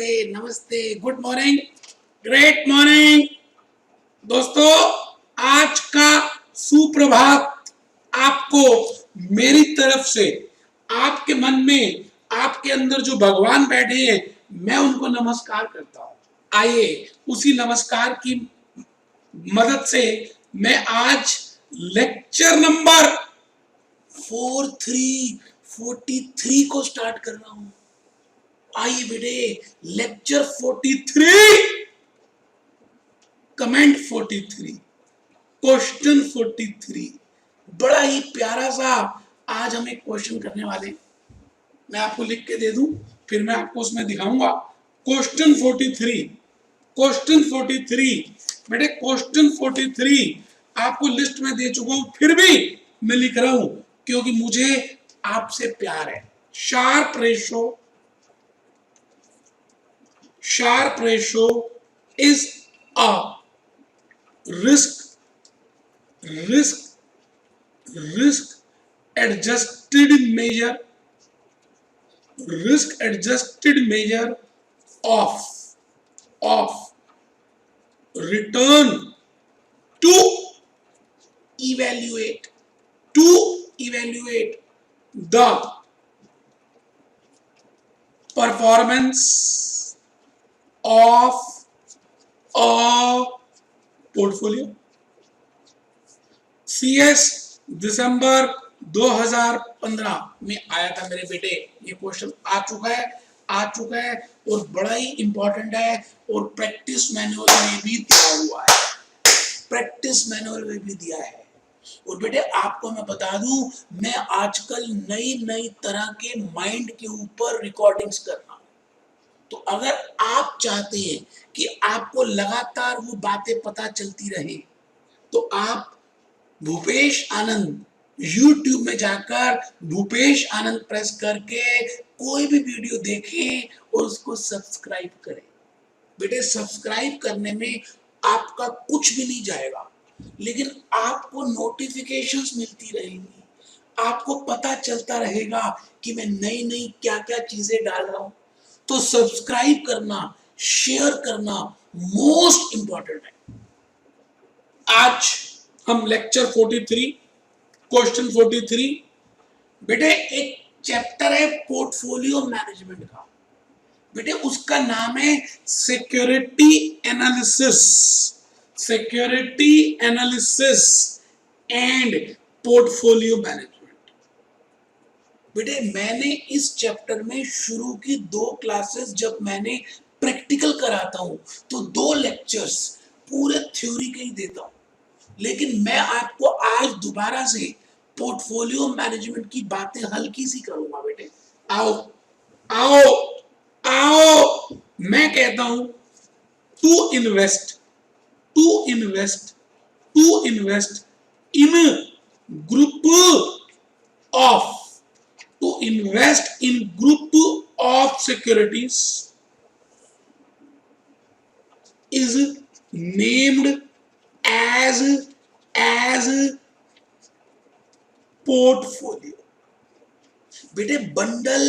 नमस्ते नमस्ते, good morning, great morning दोस्तों। आज का सुप्रभात आपको मेरी तरफ से, आपके मन में, आपके अंदर जो भगवान बैठे हैं, मैं उनको नमस्कार करता हूं। आइए उसी नमस्कार की मदद से मैं आज लेक्चर नंबर 43 को स्टार्ट कर रहा हूं। आइए बेटे, लेक्चर 43, कमेंट 43, क्वेश्चन 43। बड़ा ही प्यारा सा आज हम एक क्वेश्चन करने वाले। मैं आपको लिख के दे दूं, फिर मैं आपको उसमें दिखाऊंगा। क्वेश्चन 43, क्वेश्चन 43 बेटे, क्वेश्चन 43 आपको लिस्ट में दे चुका हूं, फिर भी मैं लिख रहा हूं क्योंकि मुझे आपसे प्यार है। Sharp ratio is a risk adjusted measure of return to evaluate the performance of a portfolio। CS दिसंबर 2015 में आया था मेरे बेटे। ये क्वेश्चन आ चुका है और बड़ा ही इंपॉर्टेंट है और प्रैक्टिस मैनुअल में भी दिया है। और बेटे आपको मैं बता दूं, मैं आजकल नई तरह के माइंड के ऊपर रिकॉर्डिंग्स कर रहा हूं। तो अगर आप चाहते हैं कि आपको लगातार वो बातें पता चलती रहे, तो आप भूपेश आनंद YouTube में जाकर भूपेश आनंद प्रेस करके कोई भी वीडियो देखें और उसको सब्सक्राइब करें। बेटे सब्सक्राइब करने में आपका कुछ भी नहीं जाएगा, लेकिन आपको नोटिफिकेशंस मिलती रहेंगी, आपको पता चलता रहेगा कि मैं नई क्या चीजें डाल रहा हूं। तो सब्सक्राइब करना, शेयर करना मोस्ट इंपॉर्टेंट है। आज हम लेक्चर 43, क्वेश्चन 43 बेटे, एक चैप्टर है पोर्टफोलियो मैनेजमेंट का। बेटे उसका नाम है security analysis and portfolio management. बेटे मैंने इस चैप्टर में शुरू की 2 क्लासेस जब मैंने प्रैक्टिकल कराता हूं तो 2 लेक्चर्स पूरे थ्योरी के ही देता हूं, लेकिन मैं आपको आज दोबारा से पोर्टफोलियो मैनेजमेंट की बातें हल्की सी करूंगा। बेटे आओ मैं कहता हूं to invest in group of securities is named as portfolio। बेटे बंडल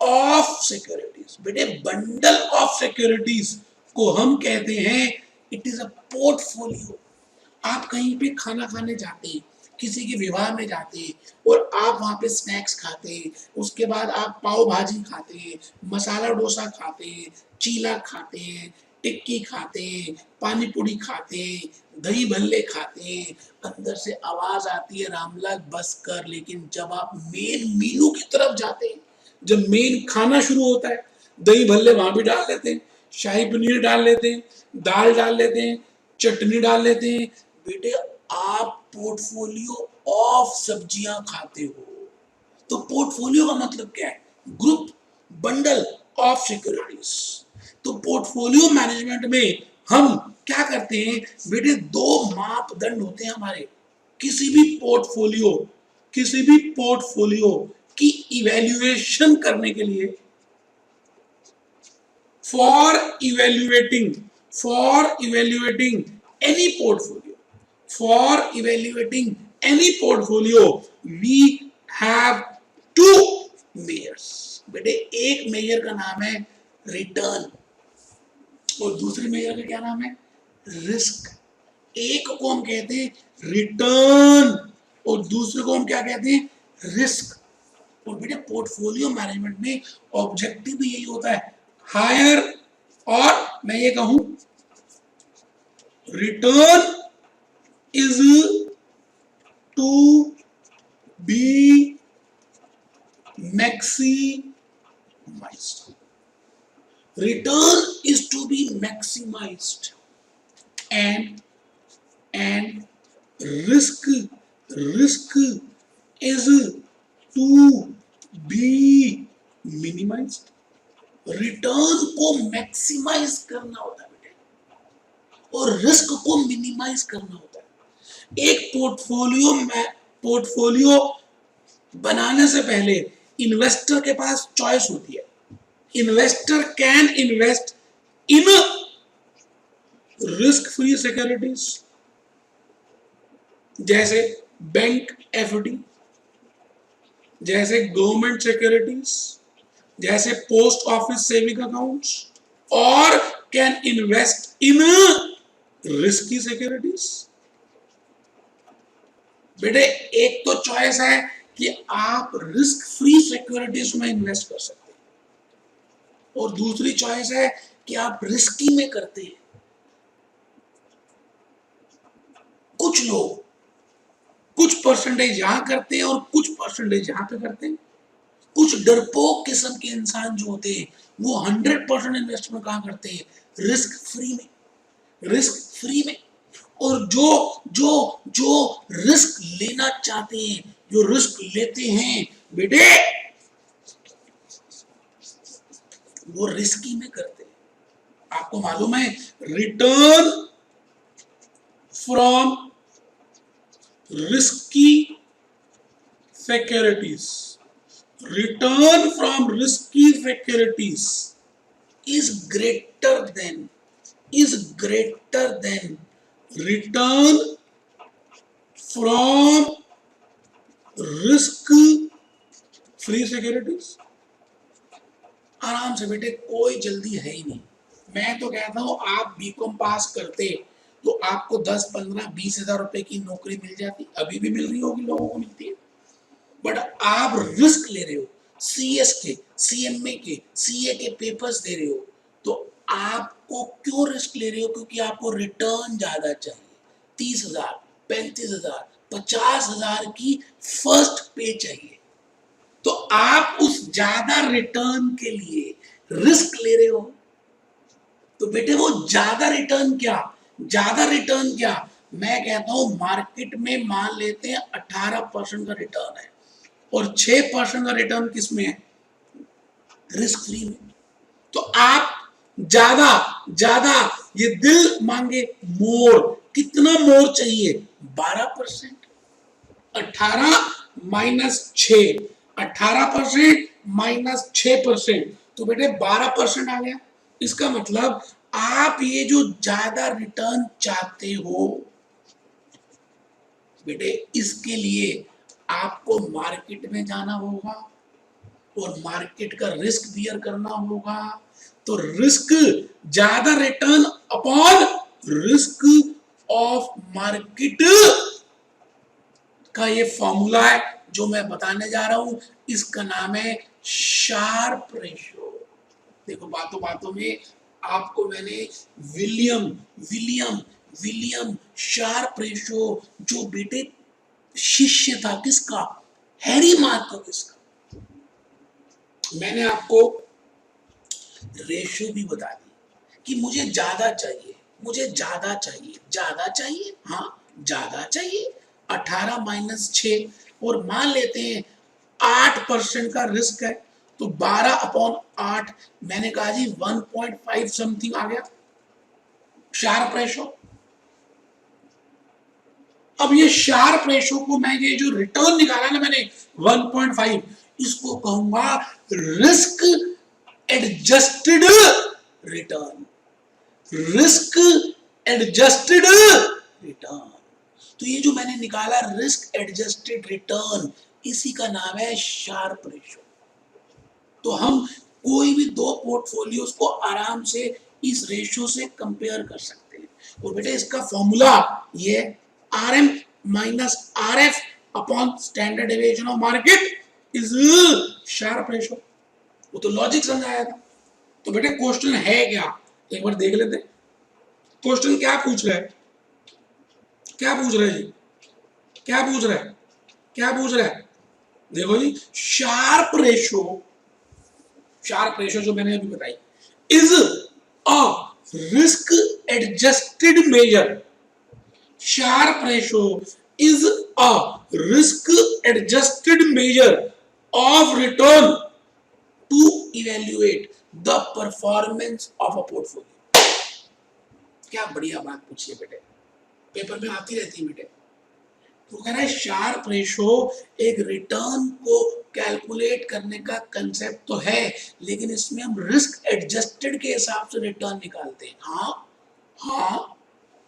ऑफ सिक्योरिटीज, बेटे बंडल ऑफ सिक्योरिटीज को हम कहते हैं इट इज अ पोर्टफोलियो। आप कहीं पे खाना खाने जाते हैं, किसी के विवाह में जाते हैं और आप वहां पे स्नैक्स खाते हैं, उसके बाद आप पाव भाजी खाते हैं, मसाला डोसा खाते हैं, चीला खाते हैं, टिक्की खाते हैं, पानी पूरी खाते हैं, दही भल्ले खाते हैं। अंदर से आवाज आती है रामलाल बस कर, लेकिन जब आप मेन मीनू की तरफ जाते हैं, जब मेन खाना शुरू होता है, दही भल्ले वहां भी डाल लेते हैं, शाही पनीर डाल लेते हैं, दाल डाल लेते हैं, चटनी डाल लेते हैं। बेटे आप पोर्टफोलियो ऑफ सब्जियां खाते हो। तो पोर्टफोलियो का मतलब क्या है? Group bundle of securities. तो पोर्टफोलियो मैनेजमेंट में हम क्या करते हैं बेटे, 2 मापदंड होते हैं हमारे किसी भी पोर्टफोलियो की इवैल्यूएशन करने के लिए। For evaluating any portfolio we have 2 measures। बेटे एक मेजर का नाम है रिटर्न और दूसरी मेजर का क्या नाम है, रिस्क। एक को हम कहते हैं रिटर्न और दूसरे को हम क्या कहते हैं, रिस्क। और बेटे पोर्टफोलियो मैनेजमेंट में ऑब्जेक्टिव भी यही होता है, हायर, और मैं ये कहूं return is to be maximized. Return is to be maximized, and risk is to be minimized. Return को मैक्सिमाइज करना होता है बेटे और रिस्क को मिनिमाइज करना होता है। एक पोर्टफोलियो बनाने से पहले इन्वेस्टर के पास चॉइस होती है। Investor can invest in risk free securities जैसे बैंक एफडी, जैसे गवर्नमेंट सिक्योरिटीज, जैसे पोस्ट ऑफिस सेविंग अकाउंट्स, और can invest in risky securities. बेटे एक तो चॉइस है कि आप रिस्क फ्री सिक्योरिटीज में इन्वेस्ट कर सकते हैं और दूसरी चॉइस है कि आप रिस्की में करते हैं। कुछ लोग कुछ परसेंटेज यहां करते हैं और कुछ परसेंटेज यहां पे करते हैं। कुछ डरपोक किस्म के इंसान जो होते हैं वो 100% इन्वेस्टमेंट कहां करते हैं, रिस्क फ्री में। और जो जो जो रिस्क लेना चाहते हैं, जो रिस्क लेते हैं बेटे, वो रिस्की में करते हैं। आपको मालूम है return from risky securities is greater than return from risk free securities। आराम से बेटे, कोई जल्दी है ही नहीं। मैं तो कहता हूं आप बीकॉम पास करते तो आपको 10, 15, 20 हजार रुपए की नौकरी मिल जाती, अभी भी मिल रही होगी, लोगों को मिलती है। बट आप रिस्क ले रहे हो, सीएस के, सीएमए के, सीए के पेपर्स दे रहे हो, तो आपको क्यों रिस्क ले रहे हो? क्योंकि आपको रिटर्न ज्यादा चाहिए। 30,000, 35,000, 50,000 की फर्स्ट पे चाहिए, तो आप उस ज्यादा रिटर्न के लिए रिस्क ले रहे हो। तो बेटे वो ज्यादा रिटर्न क्या, मैं कहता हूं मार्केट में मान लेते हैं 18% का रिटर्न है और 6% का रिटर्न किसमें है, रिस्क फ्री में। तो आप ज्यादा ये दिल मांगे मोर, कितना मोर चाहिए, 12%। 18 माइनस 6, 18% माइनस 6%, तो बेटे 12% आ गया। इसका मतलब आप ये जो ज्यादा रिटर्न चाहते हो बेटे, इसके लिए आपको मार्केट में जाना होगा और मार्केट का रिस्क बियर करना होगा। तो रिस्क, ज्यादा return upon risk of market का ये फॉर्मूला है जो मैं बताने जा रहा हूं। इसका नाम है शार्प रेशियो। देखो बातों बातों में आपको मैंने विलियम शार्प रेशियो, जो बेटे शिष्य था किसका, हैरी मार्कवस का, मैंने आपको रेशियो भी बता दी कि मुझे ज्यादा चाहिए, हाँ ज्यादा चाहिए। 18 माइनस 6 और मान लेते हैं 8% का रिस्क है, तो 12/8, मैंने कहा जी 1.5 समथिंग आ गया शार्प रेशो। अब ये शार्प रेशो को मैं, ये जो रिटर्न निकाला ना मैंने 1.5, इसको कहूंगा रिस्क एडजस्टेड रिटर्न। तो ये जो मैंने निकाला रिस्क एडजस्टेड रिटर्न, इसी का नाम है शार्प रेशो। तो हम कोई भी दो पोर्टफोलियोज को आराम से इस रेशियो से कंपेयर कर सकते हैं। और बेटे इसका फॉर्मूला ये RM minus RF upon standard deviation of market is Sharpe ratio. वो तो लॉजिक समझाया था। तो बेटे क्वेश्चन है क्या, एक बार देख लेते हैं। क्वेश्चन क्या पूछ रहा है, क्या पूछ रहा है जी, क्या पूछ रहा है, क्या पूछ रहा है? देखो जी, शार्प रेशियो जो मैंने अभी बताई is a risk adjusted measure. Sharpe ratio is a risk adjusted measure of return to evaluate the performance of a portfolio. क्या बढ़िया बात पूछी है बेटे, पेपर में आती रहती है बेटे। तो कह रहा है शार्प रेशो एक रिटर्न को कैलकुलेट करने का कंसेप्ट तो है, लेकिन इसमें हम रिस्क एडजस्टेड के हिसाब से रिटर्न निकालते हैं। हाँ हाँ,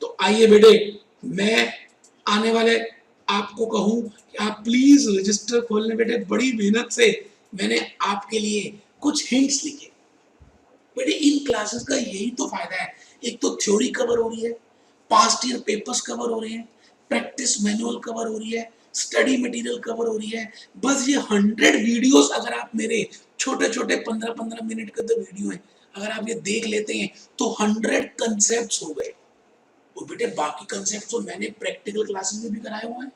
तो आइए बेटे मैं आने वाले आपको कहूं कि आप प्लीज रजिस्टर खोलने बेटे। बड़ी मेहनत से मैंने आपके लिए कुछ हिंट्स लिखे बेटे। इन क्लासेस का यही तो फायदा है, एक तो थ्योरी कवर हो रही है, पास्ट ईयर पेपर्स कवर हो रहे हैं, प्रैक्टिस मैनुअल कवर हो रही है, स्टडी मटेरियल कवर हो रही है। बस ये 100 वीडियोस अगर आप मेरे छोटे छोटे 15-15 मिनट के तो वीडियो हैं, अगर आप ये देख लेते हैं तो 100 कंसेप्ट्स हो गए। और बेटे बाकी कंसेप्ट तो मैंने प्रैक्टिकल क्लासेस में भी कराए हुए हैं।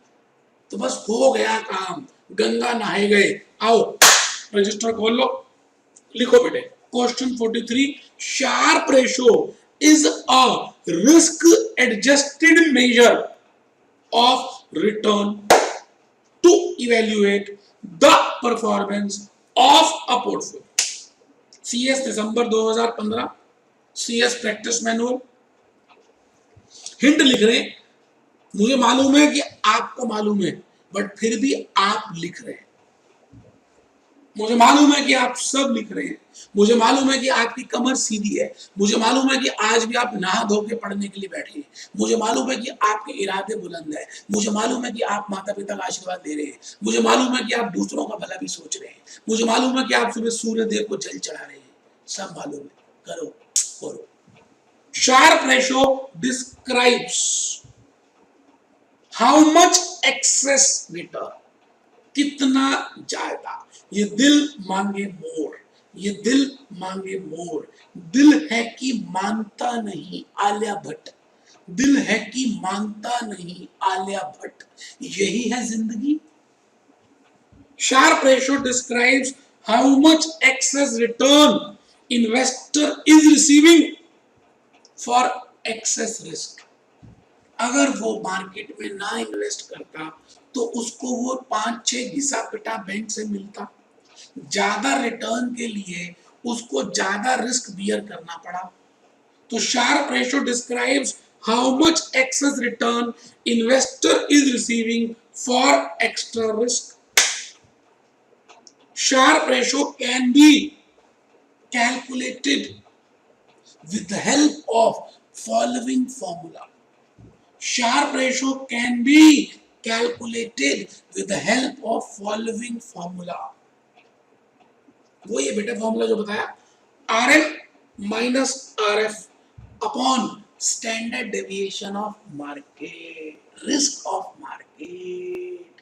तो बस हो गया काम, गंगा नहाए गए। आओ रजिस्टर खोल लो, लिखो बेटे question 43, Sharpe ratio is a risk adjusted measure of return to evaluate the performance of a portfolio। CS December 2015, CS practice manual. Hint लिख रहे हैं, मुझे मालूम है कि आपको मालूम है, बट फिर भी आप लिख रहे हैं। मुझे मालूम है कि आप सब लिख रहे हैं, मुझे मालूम है कि आपकी कमर सीधी है, मुझे मालूम है कि आज भी आप नहा धो के पढ़ने के लिए बैठे हैं, मुझे मालूम है कि आपके इरादे बुलंद है, मुझे मालूम है कि आप माता पिता का आशीर्वाद दे रहे हैं, मुझे मालूम है कि आप दूसरों का भला भी सोच रहे हैं, मुझे मालूम है कि आप सुबह सूर्य देव को जल चढ़ा रहे हैं। सब मालूम है, करो करो। Sharpe ratio describes how much excess return, कितना ज्यादा। ये दिल मांगे मोर, ये दिल मांगे मोर। दिल है कि मानता नहीं आलिया भट्ट, दिल है कि मानता नहीं आलिया भट्ट, यही है जिंदगी। Sharpe ratio describes how much excess return investor is receiving for excess risk. अगर वो मार्केट में ना इन्वेस्ट करता तो उसको वो 5-6 घिसा पिटा बैंक से मिलता। ज्यादा रिटर्न के लिए उसको ज्यादा रिस्क बियर करना पड़ा। तो Sharpe ratio describes how much excess return investor is receiving for extra risk. Sharpe ratio can be calculated with the help of following formula. Sharp ratio can be calculated with the help of following formula. वो ये बेटा formula जो बताया, RM minus RF upon standard deviation of market, risk of market.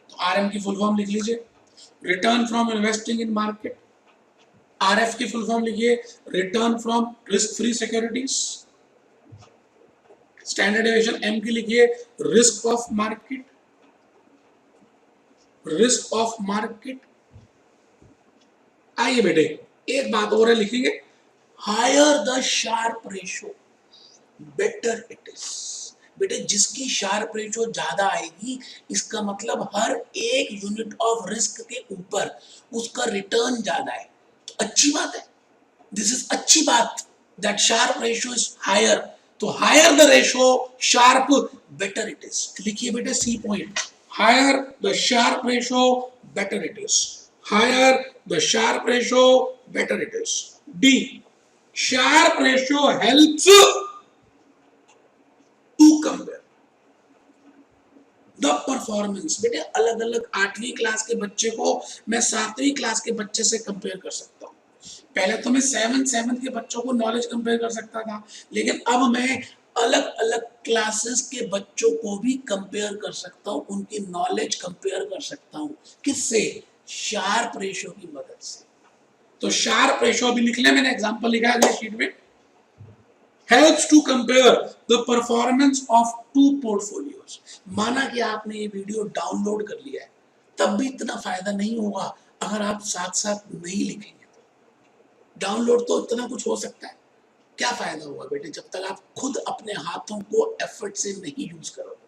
तो RM की full form लिख लीजिए, return from investing in market. RF की फुल फॉर्म लिखिए, return from risk free securities. Standard deviation M की लिखिए, risk of market, risk of market. आइए बेटे एक बात और है, लिखेंगे higher the Sharpe ratio better it is. बेटे जिसकी शार्प रेशो ज्यादा आएगी, इसका मतलब हर एक यूनिट ऑफ रिस्क के ऊपर उसका रिटर्न ज्यादा है, तो अच्छी बात है। दिस इज अच्छी बात, that Sharpe ratio is higher. तो higher the ratio Sharpe better it is. लिखिए बेटे C point, higher the Sharpe ratio better it is, higher the Sharpe ratio better it is. D, sharp ratio helps to compare, the performance. बेटे अलग अलग 8वीं class के बच्चे को मैं 7वीं क्लास के बच्चे से कंपेयर कर सकता हूँ। पहले तो मैं 7th के बच्चों को नॉलेज कंपेयर कर सकता था, लेकिन अब मैं अलग अलग क्लासेस के बच्चों को भी कंपेयर कर सकता हूँ, उनकी नॉलेज कंपेयर कर सकता हूँ। किससे? शार्प रेशियो की मदद से। तो शार्प रेशियो भी लिख ले, मैंने एग्जांपल लिखा है शीट में। helps to compare the performance of two portfolios। माना कि आपने ये वीडियो डाउनलोड कर लिया है, तब भी इतना फायदा नहीं होगा अगर आप साथ साथ नहीं लिखेंगे। तो डाउनलोड तो इतना कुछ हो सकता है, क्या फायदा होगा बेटे जब तक आप खुद अपने हाथों को एफर्ट से नहीं यूज करोगे।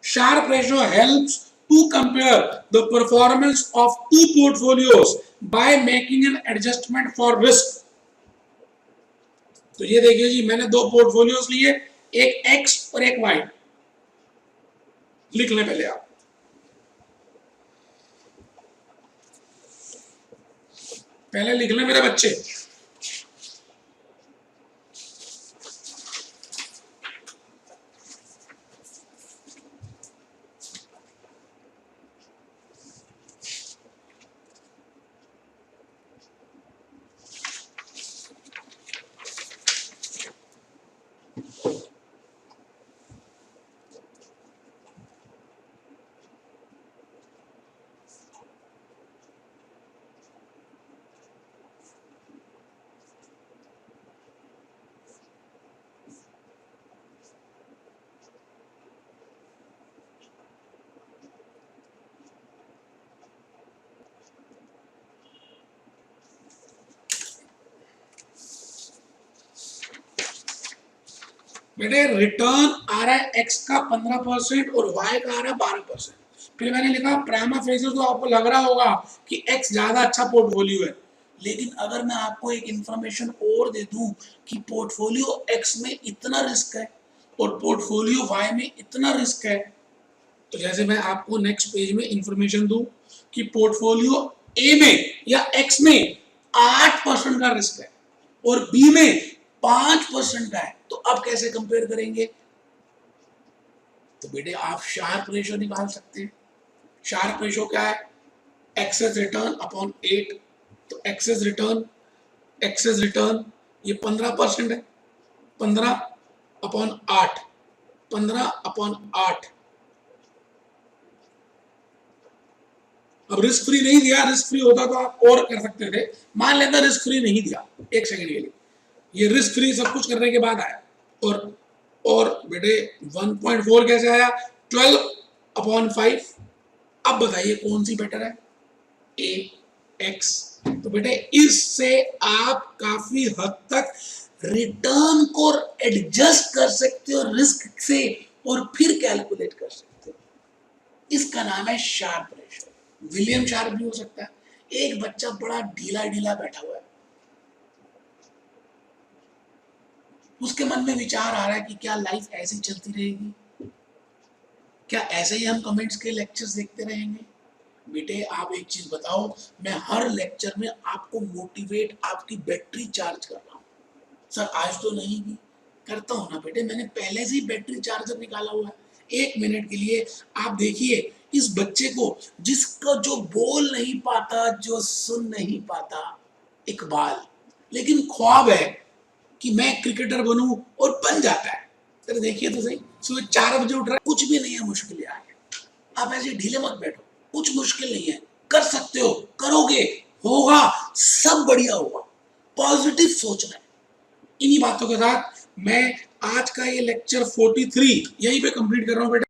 Sharp ratio helps to compare the performance of two portfolios by making an adjustment for risk। तो ये देखिए जी, मैंने दो पोर्टफोलियोज लिए, एक एक्स और एक वाई। लिख लें पहले आप। पहले लिख लें मेरे बच्चे। बेटे रिटर्न आ रहा है एक्स का 15% और वाई का आ रहा है 12%। फिर मैंने लिखा प्राइमा फेसी, तो आपको लग रहा होगा कि एक्स ज्यादा अच्छा पोर्टफोलियो है, लेकिन अगर मैं आपको एक इंफॉर्मेशन और दे दूं कि पोर्टफोलियो एक्स में इतना रिस्क है और पोर्टफोलियो वाई में इतना रिस्क है, तो जैसे मैं आपको नेक्स्ट पेज में इंफॉर्मेशन दूं कि पोर्टफोलियो ए में या एक्स में 8% का रिस्क है और बी में 5% का है, तो अब कैसे कंपेयर करेंगे? तो बेटे आप शार्प रेशियो निकाल सकते हैं। शार्प रेशियो क्या है? Excess return upon 8। तो एक्सेस रिटर्न ये 15% है, 15 अपॉन 8, 15 अपॉन 8। अब रिस्क फ्री नहीं दिया, रिस्क फ्री होता तो आप और कर सकते थे। मान लेता रिस्क फ्री नहीं दिया एक सेकंड के लिए, ये रिस्क फ्री सब कुछ करने के बाद आया, और बेटे 1.4 कैसे आया? 12 अपॉन 5। अब बताइए कौन सी बेटर है? ए एक्स। तो बेटे इससे आप काफी हद तक रिटर्न को एडजस्ट कर सकते हो रिस्क से और फिर कैलकुलेट कर सकते हो। इसका नाम है शार्प रेशियो। विलियम शार्प भी हो सकता है। एक बच्चा बड़ा ढीला ढीला बैठा हुआ है, उसके मन में विचार आ रहा है कि क्या लाइफ ऐसी चलती रहेगी, क्या ऐसे ही हम कमेंट्स के लेक्चर्स देखते रहेंगे? बेटे आप एक चीज बताओ, मैं हर लेक्चर में आपको मोटिवेट, आपकी बैटरी चार्ज कर रहा हूँ। सर आज तो नहीं की, करता हूँ ना बेटे, मैंने पहले से ही बैटरी चार्जर निकाला हुआ है। 1 मिनट के लिए आप देखिए इस बच्चे को, जिसका जो बोल नहीं पाता, जो सुन नहीं पाता, इकबाल, लेकिन ख्वाब है कि मैं क्रिकेटर बनूं और बन जाता है। सर देखिए तो सही, सुबह 4 बजे उठ रहा है, कुछ भी नहीं है मुश्किल आगे। आप ऐसे ढीले मत बैठो, कुछ मुश्किल नहीं है, कर सकते हो, करोगे, होगा, सब बढ़िया होगा। पॉजिटिव सोचना है। इन्हीं बातों के साथ मैं आज का ये लेक्चर 43 यहीं पे कंप्लीट कर रहा हूँ बेटा।